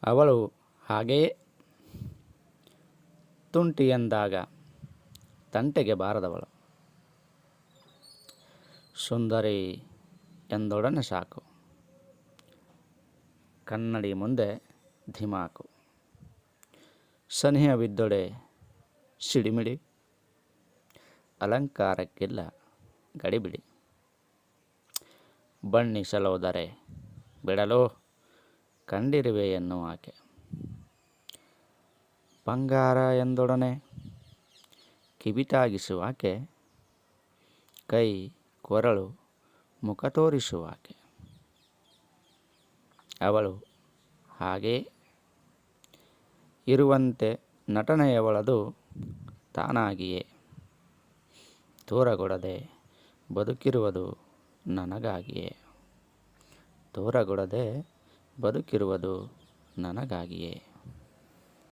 ಅವಳು ಹಾಗೆಯೇ ತುಂಟಿ ಎಂದಾಗ ತಂಟೆಗೆ ಬಾರದವಳು. ಸುಂದರಿ ಎಂದೊಡನೆ ಸಾಕು, ಕನ್ನಡಿ ಮುಂದೆ ಧಿಮಾಕು. ಸನಿಹವಿದ್ದೊಡೆ ಸಿಡಿಮಿಡಿ, ಅಲಂಕಾರಕ್ಕಿಲ್ಲ ಗಡಿಬಿಡಿ. ಬಣ್ಣಿಸಲೋದರೆ ಬಿಡಲೋ ಕಂಡಿರುವೆ ಎನ್ನುವಾಕೆ. ಬಂಗಾರ ಎಂದೊಡನೆ ಕಿವಿಟಾಗಿಸುವಾಕೆ, ಕೈ ಕೊರಳು ಮುಖ ತೋರಿಸುವಾಕೆ. ಅವಳು ಹಾಗೇ ಇರುವಂತೆ ನಟನೆಯವಳದು ತಾನಾಗಿಯೇ. ತೋರಗೊಡದೆ ಬದುಕಿರುವುದು ನನಗಾಗಿಯೇ. ತೋರಗೊಡದೆ ಬದುಕಿರುವುದು ನನಗಾಗಿಯೇ.